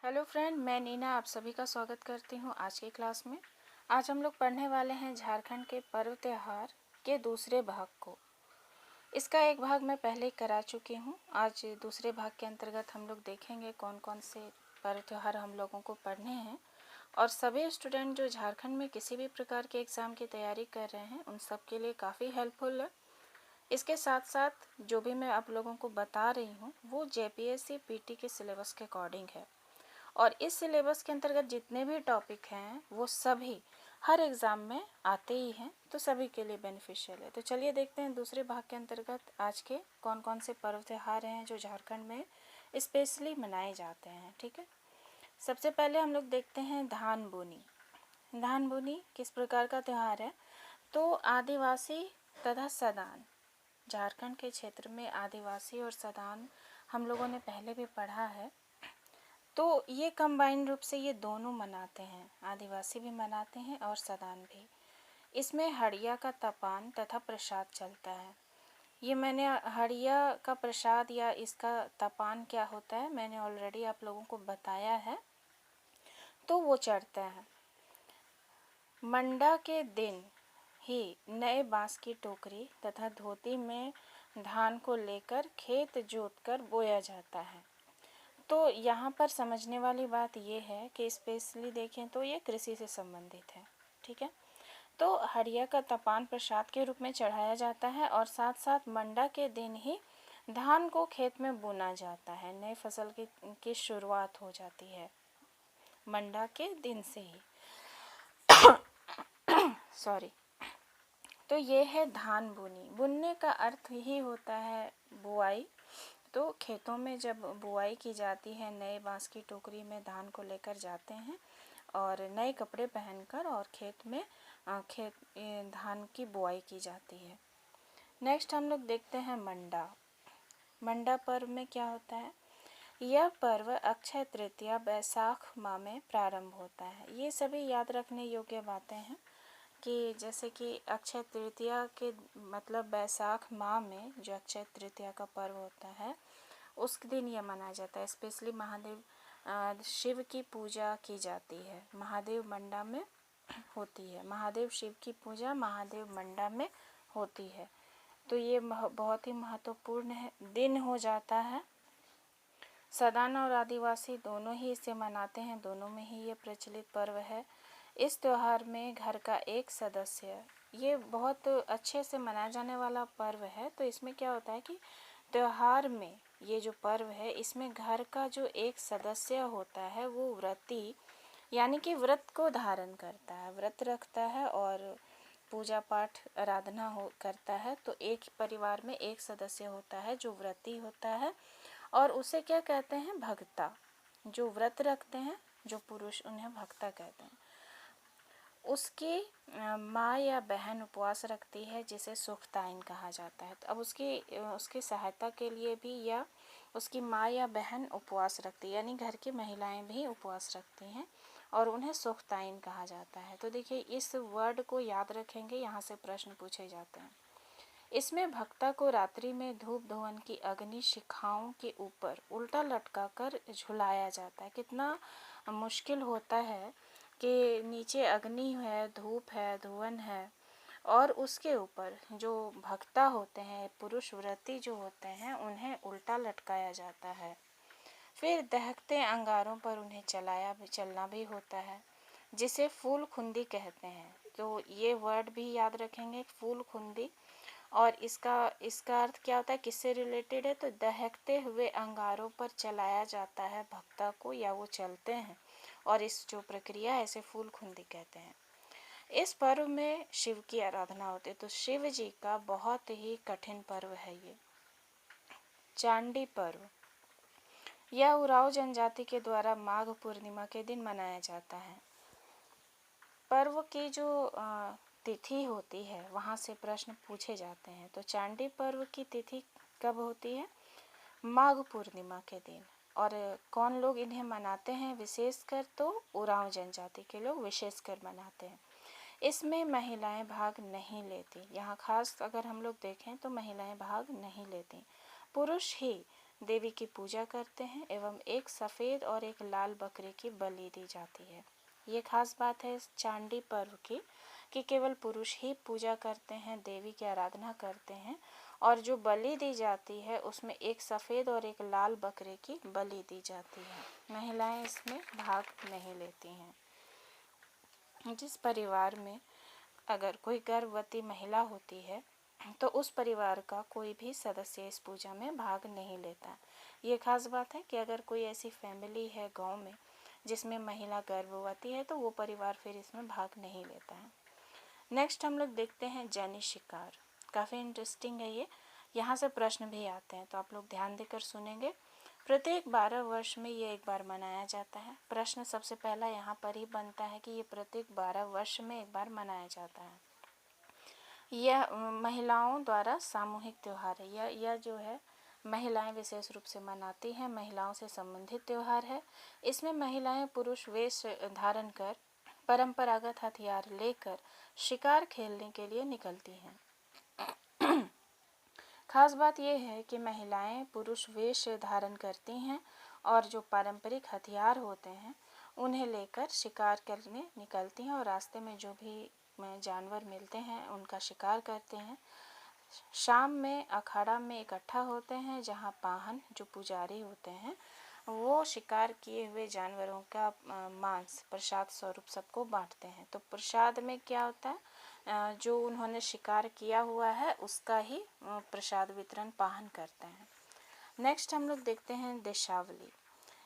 Hello friend, मैं नीना आप सभी का स्वागत करती हूँ आज की क्लास में। आज हम लोग पढ़ने वाले हैं झारखंड के पर्व त्यौहार के दूसरे भाग को। इसका एक भाग मैं पहले ही करा चुकी हूँ। आज दूसरे भाग के अंतर्गत हम लोग देखेंगे कौन कौन से पर्व त्यौहार हम लोगों को पढ़ने हैं, और सभी स्टूडेंट जो झारखंड में किसी भी प्रकार के एग्ज़ाम की तैयारी कर रहे हैं उन सब के लिए काफ़ी हेल्पफुल है। इसके साथ साथ जो भी मैं आप लोगों को बता रही हूँ वो JPSC PT के सिलेबस के अकॉर्डिंग है, और इस सिलेबस के अंतर्गत जितने भी टॉपिक हैं वो सभी हर एग्ज़ाम में आते ही हैं, तो सभी के लिए बेनिफिशियल है। तो चलिए देखते हैं दूसरे भाग के अंतर्गत आज के कौन कौन से पर्व त्यौहार हैं जो झारखंड में स्पेशली मनाए जाते हैं। ठीक है, सबसे पहले हम लोग देखते हैं धान बोनी। धान बोनी किस प्रकार का त्यौहार है? तो आदिवासी तथा सदान, झारखंड के क्षेत्र में आदिवासी और सदान हम लोगों ने पहले भी पढ़ा है, तो ये कंबाइन रूप से ये दोनों मनाते हैं, आदिवासी भी मनाते हैं और सदान भी। इसमें हड़िया का तपान तथा प्रसाद चलता है। ये मैंने हड़िया का प्रसाद या इसका तपान क्या होता है मैंने ऑलरेडी आप लोगों को बताया है, तो वो चढ़ता है। मंडा के दिन ही नए बांस की टोकरी तथा धोती में धान को लेकर खेत जोतकर बोया जाता है। तो यहाँ पर समझने वाली बात ये है कि स्पेशली देखें तो ये कृषि से संबंधित है। ठीक है, तो हड़िया का तपान प्रसाद के रूप में चढ़ाया जाता है, और साथ साथ मंडा के दिन ही धान को खेत में बोना जाता है। नई फसल की शुरुआत हो जाती है मंडा के दिन से ही। सॉरी। तो ये है धान बुनी। बुनने का अर्थ ही होता है बुआई। तो खेतों में जब बुआई की जाती है, नए बांस की टोकरी में धान को लेकर जाते हैं और नए कपड़े पहनकर, और खेत में धान की बुआई की जाती है। नेक्स्ट हम लोग देखते हैं मंडा। मंडा पर्व में क्या होता है? यह पर्व अक्षय तृतीया बैसाख माह में प्रारंभ होता है। ये सभी याद रखने योग्य बातें हैं कि जैसे कि अक्षय तृतीया के मतलब बैसाख माह में जो अक्षय तृतीया का पर्व होता है उस दिन यह मनाया जाता है। स्पेशली महादेव शिव की पूजा की जाती है, महादेव मंडा में होती है। महादेव शिव की पूजा महादेव मंडा में होती है, तो ये बहुत ही महत्वपूर्ण दिन हो जाता है। सदान और आदिवासी दोनों ही इसे मनाते हैं, दोनों में ही ये प्रचलित पर्व है। इस त्यौहार में घर का एक सदस्य, ये बहुत अच्छे से मनाया जाने वाला पर्व है। तो इसमें क्या होता है कि त्यौहार में ये जो पर्व है इसमें घर का जो एक सदस्य होता है वो व्रती, यानी कि व्रत को धारण करता है, व्रत रखता है और पूजा पाठ आराधना करता है। तो एक परिवार में एक सदस्य होता है जो व्रती होता है, और उसे क्या कहते हैं? भक्ता। जो व्रत रखते हैं जो पुरुष, उन्हें भक्ता कहते हैं। उसकी माँ या बहन उपवास रखती है जिसे सुखताइन कहा जाता है। तो अब उसकी सहायता के लिए भी या उसकी माँ या बहन उपवास रखती है, यानी घर की महिलाएं भी उपवास रखती हैं और उन्हें सुखताइन कहा जाता है। तो देखिए इस वर्ड को याद रखेंगे, यहाँ से प्रश्न पूछे जाते हैं। इसमें भक्ता को रात्रि में धूप धुवन की अग्नि शिखाओं के ऊपर उल्टा लटकाकर झुलाया जाता है। कितना मुश्किल होता है कि नीचे अग्नि है, धूप है, धुवन है, और उसके ऊपर जो भक्ता होते हैं, पुरुष व्रती जो होते हैं, उन्हें उल्टा लटकाया जाता है। फिर दहकते अंगारों पर उन्हें चलना भी होता है, जिसे फूल खुंदी कहते हैं। तो ये वर्ड भी याद रखेंगे, फूल खुंदी। और इसका अर्थ क्या होता है, किससे रिलेटेड है? तो दहकते हुए अंगारों पर चलाया जाता है भक्ता को, या वो चलते हैं, और इस जो प्रक्रिया है इसे फूल खुंदी कहते हैं। इस पर्व में शिव की आराधना होती है। तो शिव जी का बहुत ही कठिन पर्व है ये चांडी पर्व। यह उरांव जनजाति के द्वारा माघ पूर्णिमा के दिन मनाया जाता है। पर्व की जो तिथि होती है वहाँ से प्रश्न पूछे जाते हैं। तो चांडी पर्व की तिथि कब होती है? माघ पूर्णिमा के दिन। और कौन लोग इन्हें मनाते हैं? विशेषकर तो उरांव जनजाति के लोग विशेषकर मनाते हैं। इसमें महिलाएं भाग नहीं लेती। यहाँ खास अगर हम लोग देखें तो महिलाएं भाग नहीं लेती, पुरुष ही देवी की पूजा करते हैं एवं एक सफ़ेद और एक लाल बकरे की बलि दी जाती है। ये खास बात है इस चांडी पर्व की कि केवल पुरुष ही पूजा करते हैं, देवी की आराधना करते हैं, और जो बलि दी जाती है उसमें एक सफ़ेद और एक लाल बकरे की बलि दी जाती है। महिलाएं इसमें भाग नहीं लेती हैं। जिस परिवार में अगर कोई गर्भवती महिला होती है तो उस परिवार का कोई भी सदस्य इस पूजा में भाग नहीं लेता। ये खास बात है कि अगर कोई ऐसी फैमिली है गांव में जिसमें महिला गर्भवती है तो वो परिवार फिर इसमें भाग नहीं लेता है। नेक्स्ट हम लोग देखते हैं जैनी शिकार। काफ़ी इंटरेस्टिंग है ये, यहाँ से प्रश्न भी आते हैं तो आप लोग ध्यान देकर सुनेंगे। प्रत्येक 12 वर्ष में ये एक बार मनाया जाता है। प्रश्न सबसे पहला यहाँ पर ही बनता है कि ये प्रत्येक 12 वर्ष में एक बार मनाया जाता है। यह महिलाओं द्वारा सामूहिक त्यौहार है। यह जो है महिलाएं विशेष रूप से मनाती हैं, महिलाओं से संबंधित त्यौहार है। इसमें महिलाएं पुरुष वेश धारण कर परंपरागत हथियार लेकर शिकार खेलने के लिए निकलती हैं। खास बात यह है कि महिलाएं पुरुष वेश धारण करती हैं और जो पारंपरिक हथियार होते हैं उन्हें लेकर शिकार करने निकलती हैं और रास्ते में जो भी जानवर मिलते हैं उनका शिकार करते हैं। शाम में अखाड़ा में इकट्ठा होते हैं जहां पाहन जो पुजारी होते हैं वो शिकार किए हुए जानवरों का मांस प्रसाद स्वरूप सबको बांटते हैं। तो प्रसाद में क्या होता है, जो उन्होंने शिकार किया हुआ है उसका ही प्रसाद वितरण पाहन करते हैं। नेक्स्ट हम लोग देखते हैं देशावली।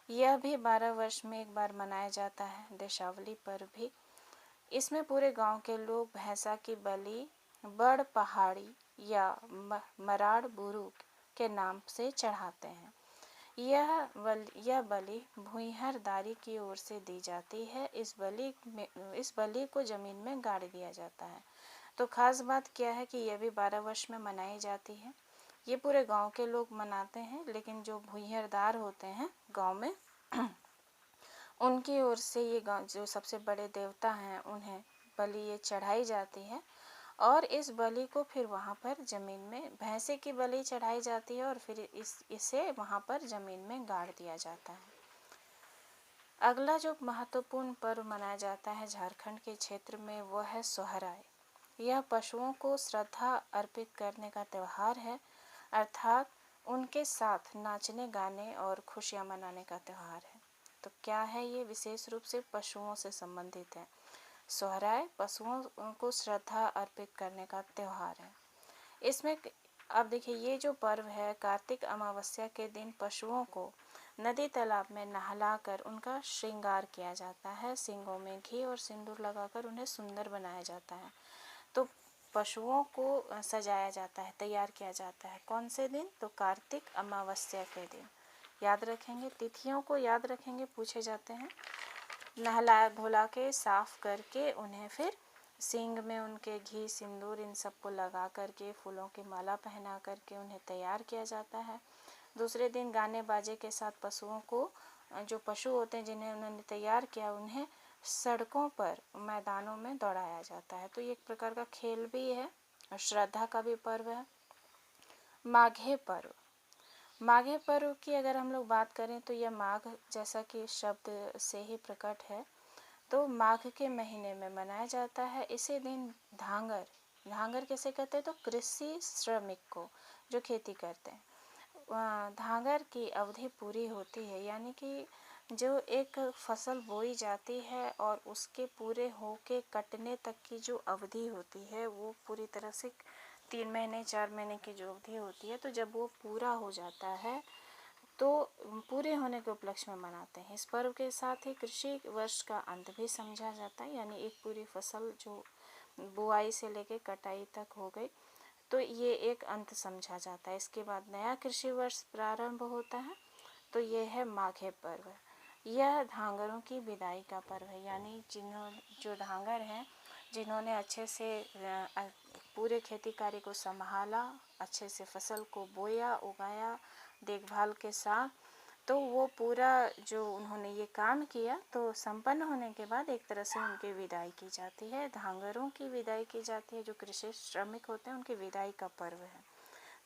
यह भी 12 वर्ष में एक बार मनाया जाता है, देशावली पर्व भी। इसमें पूरे गांव के लोग भैंसा की बलि बड़ पहाड़ी या मराड़ बुरु के नाम से चढ़ाते हैं। यह बलि भूइंहर दारी की ओर से दी जाती है। इस बलि को जमीन में गाड़ दिया जाता है। तो खास बात क्या है कि यह भी 12 वर्ष में मनाई जाती है। ये पूरे गांव के लोग मनाते हैं, लेकिन जो भूइंहरदार होते हैं गांव में उनकी ओर से ये गांव जो सबसे बड़े देवता हैं उन्हें बलि ये चढ़ाई जाती है और इस बलि को फिर वहाँ पर ज़मीन में भैंसे की बलि चढ़ाई जाती है और फिर इसे वहाँ पर ज़मीन में गाड़ दिया जाता है। अगला जो महत्वपूर्ण पर्व मनाया जाता है झारखंड के क्षेत्र में वो है सोहराय। यह पशुओं को श्रद्धा अर्पित करने का त्यौहार है, अर्थात उनके साथ नाचने गाने और खुशियाँ मनाने का त्यौहार है। तो क्या है ये, विशेष रूप से पशुओं से संबंधित है। सोहराय पशुओं को श्रद्धा अर्पित करने का त्यौहार है। इसमें अब देखिए ये जो पर्व है कार्तिक अमावस्या के दिन पशुओं को नदी तालाब में नहलाकर उनका श्रृंगार किया जाता है। सींगों में घी और सिंदूर लगाकर उन्हें सुंदर बनाया जाता है। तो पशुओं को सजाया जाता है, तैयार किया जाता है। कौन से दिन? तो कार्तिक अमावस्या के दिन। याद रखेंगे, तिथियों को याद रखेंगे, पूछे जाते हैं। नहला धुला के साफ करके उन्हें फिर सींग में उनके घी सिंदूर इन सबको लगा करके फूलों की माला पहना करके उन्हें तैयार किया जाता है। दूसरे दिन गाने बाजे के साथ पशुओं को, जो पशु होते हैं जिन्हें उन्होंने तैयार किया, उन्हें सड़कों पर मैदानों में दौड़ाया जाता है। तो ये एक प्रकार का खेल भी है और श्रद्धा का भी पर्व है। माघे पर्व। माघे पर्व की अगर हम लोग बात करें तो यह माघ जैसा कि शब्द से ही प्रकट है, तो माघ के महीने में मनाया जाता है। इसी दिन धांगर कैसे कहते हैं, तो कृषि श्रमिक को जो खेती करते हैं धांगर की अवधि पूरी होती है, यानी कि जो एक फसल बोई जाती है और उसके पूरे होके कटने तक की जो अवधि होती है वो पूरी तरह से 3 महीने 4 महीने की जो अवधि होती है, तो जब वो पूरा हो जाता है तो पूरे होने के उपलक्ष्य में मनाते हैं। इस पर्व के साथ ही कृषि वर्ष का अंत भी समझा जाता है, यानी एक पूरी फसल जो बुआई से लेके कटाई तक हो गई तो ये एक अंत समझा जाता है। इसके बाद नया कृषि वर्ष प्रारंभ होता है, तो ये है माघे पर्व। यह धांगरों की विदाई का पर्व है, यानी जो धांगर हैं जिन्होंने अच्छे से पूरे खेती कार्य को संभाला, अच्छे से फसल को बोया उगाया देखभाल के साथ, तो वो पूरा जो उन्होंने ये काम किया तो संपन्न होने के बाद एक तरह से उनकी विदाई की जाती है। धांगरों की विदाई की जाती है, जो कृषि श्रमिक होते हैं उनकी विदाई का पर्व है।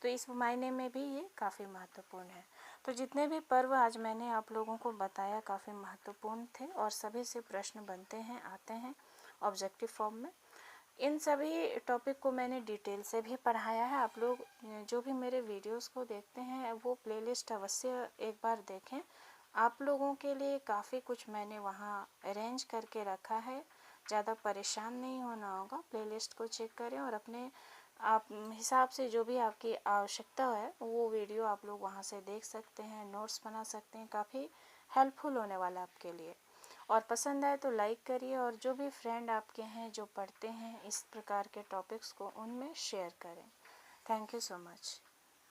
तो इस मायने में भी ये काफ़ी महत्वपूर्ण है। तो जितने भी पर्व आज मैंने आप लोगों को बताया काफ़ी महत्वपूर्ण थे और सभी से प्रश्न बनते हैं, आते हैं ऑब्जेक्टिव फॉर्म में। इन सभी टॉपिक को मैंने डिटेल से भी पढ़ाया है। आप लोग जो भी मेरे वीडियोस को देखते हैं वो प्लेलिस्ट अवश्य एक बार देखें। आप लोगों के लिए काफ़ी कुछ मैंने वहाँ अरेंज करके रखा है, ज़्यादा परेशान नहीं होना होगा। प्लेलिस्ट को चेक करें और अपने आप हिसाब से जो भी आपकी आवश्यकता है वो वीडियो आप लोग वहाँ से देख सकते हैं, नोट्स बना सकते हैं। काफ़ी हेल्पफुल होने वाला आपके लिए। और पसंद आए तो लाइक करिए और जो भी फ्रेंड आपके हैं जो पढ़ते हैं इस प्रकार के टॉपिक्स को, उनमें शेयर करें। Thank you so much.